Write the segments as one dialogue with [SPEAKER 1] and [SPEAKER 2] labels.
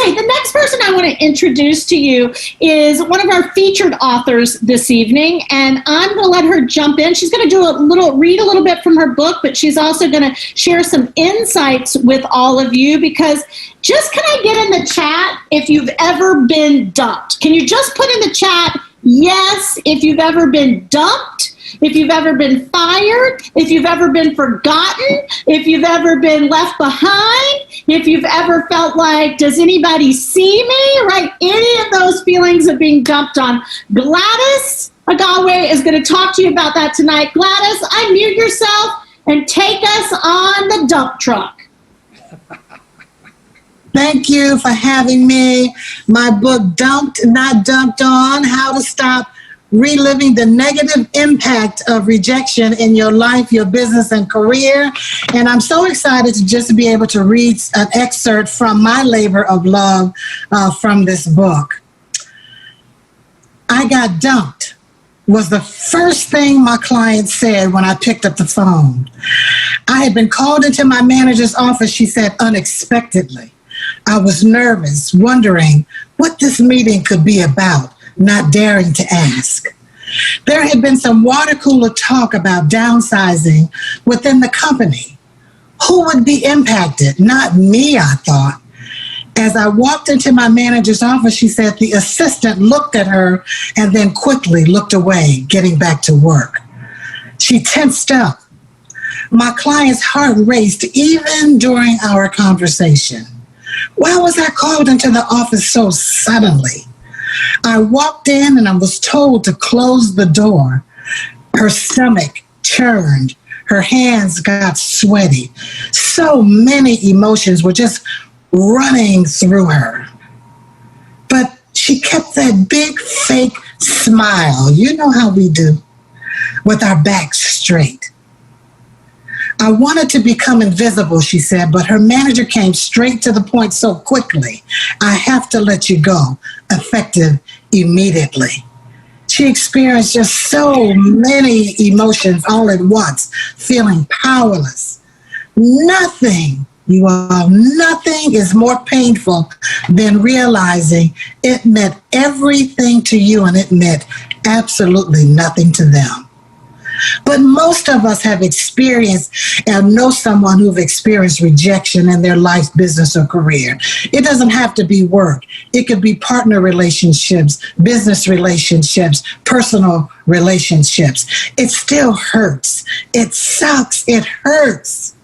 [SPEAKER 1] Okay, the next person I want to introduce to you is one of our featured authors this evening, and I'm going to let her jump in. She's going to read a little bit from her book, but she's also going to share some insights with all of you, because just can I get in the chat if you've ever been dumped? Can you just put in the chat, yes, if you've ever been dumped? If you've ever been fired, if you've ever been forgotten, if you've ever been left behind, if you've ever felt like, does anybody see me, right? Any of those feelings of being dumped on. Gladys Agawe is going to talk to you about that tonight. Gladys, unmute yourself and take us on the dump truck.
[SPEAKER 2] Thank you for having me. My book, Dumped, Not Dumped On, How to Stop Reliving the Negative Impact of Rejection in Your Life, Your Business, and Career. And I'm so excited to just be able to read an excerpt from my labor of love from this book. I got dumped was the first thing my client said when I picked up the phone. I had been called into my manager's office, she said, unexpectedly. I was nervous, wondering what this meeting could be about, not daring to ask. There had been some water cooler talk about downsizing within the company. Who would be impacted? Not me, I thought. As I walked into my manager's office, she said the assistant looked at her and then quickly looked away, getting back to work. She tensed up. My client's heart raced even during our conversation. Why was I called into the office so suddenly? I walked in and I was told to close the door. Her stomach churned. Her hands got sweaty. So many emotions were just running through her. But she kept that big fake smile. You know how we do, with our backs straight. I wanted to become invisible, she said, but her manager came straight to the point so quickly. I have to let you go, effective immediately. She experienced just so many emotions all at once, feeling powerless. Nothing, you all, nothing is more painful than realizing it meant everything to you and it meant absolutely nothing to them. But most of us have experienced and know someone who've experienced rejection in their life, business, or career. It doesn't have to be work. It could be partner relationships, business relationships, personal relationships. It still hurts. It sucks. It hurts.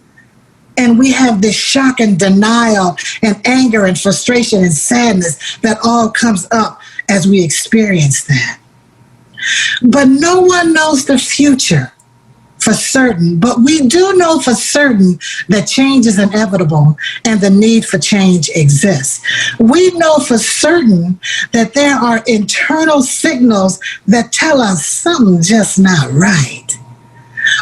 [SPEAKER 2] And we have this shock and denial and anger and frustration and sadness that all comes up as we experience that. But no one knows the future for certain, but we do know for certain that change is inevitable and the need for change exists. We know for certain that there are internal signals that tell us something's just not right.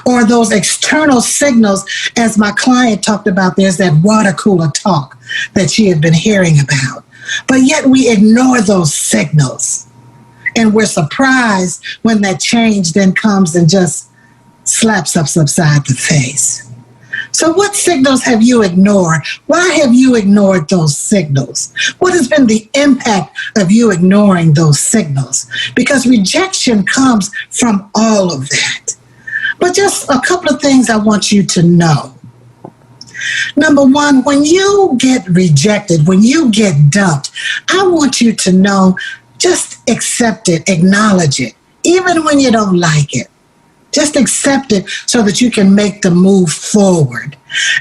[SPEAKER 2] Or those external signals, as my client talked about, there's that water cooler talk that she had been hearing about. But yet we ignore those signals. And we're surprised when that change then comes and just slaps us upside the face. So what signals have you ignored? Why have you ignored those signals? What has been the impact of you ignoring those signals? Because rejection comes from all of that. But just a couple of things I want you to know. Number one, when you get rejected, when you get dumped, I want you to know, just accept it, acknowledge it, even when you don't like it. Just accept it so that you can make the move forward.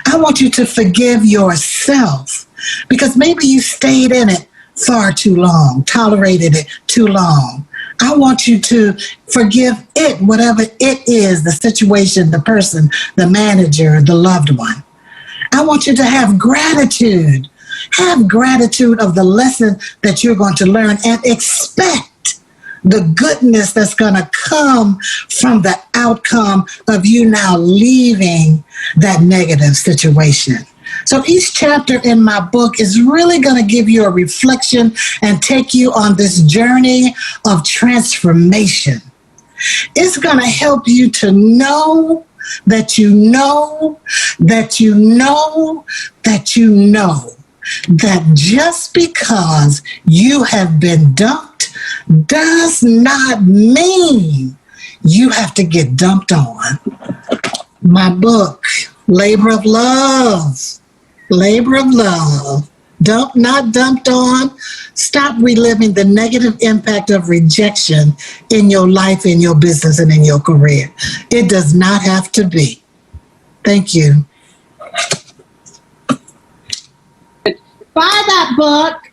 [SPEAKER 2] I want you to forgive yourself because maybe you stayed in it far too long, tolerated it too long. I want you to forgive it, whatever it is, the situation, the person, the manager, the loved one. I want you to have gratitude. Have gratitude of the lesson that you're going to learn and expect the goodness that's going to come from the outcome of you now leaving that negative situation. So each chapter in my book is really going to give you a reflection and take you on this journey of transformation. It's going to help you to know that you know that you know that you know that just because you have been dumped does not mean you have to get dumped on. My book, Labor of Love. Labor of Love. Dump, not dumped on. Stop reliving the negative impact of rejection in your life, in your business, and in your career. It does not have to be. Thank you.
[SPEAKER 1] Buy that book.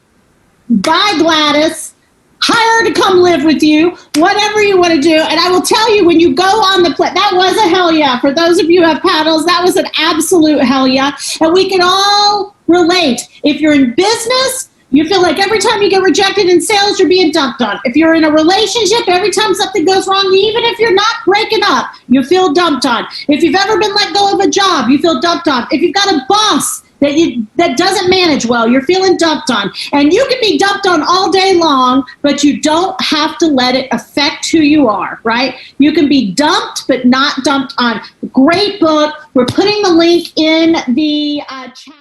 [SPEAKER 1] Buy Gladys. Hire her to come live with you, whatever you want to do. And I will tell you, when you go on the plane, that was a hell yeah. For those of you who have paddles, that was an absolute hell yeah. And we can all relate. If you're in business, you feel like every time you get rejected in sales, you're being dumped on. If you're in a relationship, every time something goes wrong, even if you're not breaking up, you feel dumped on. If you've ever been let go of a job, you feel dumped on. If you've got a boss that doesn't manage well, you're feeling dumped on. And you can be dumped on all day long, but you don't have to let it affect who you are, right? You can be dumped, but not dumped on. Great book. We're putting the link in the chat.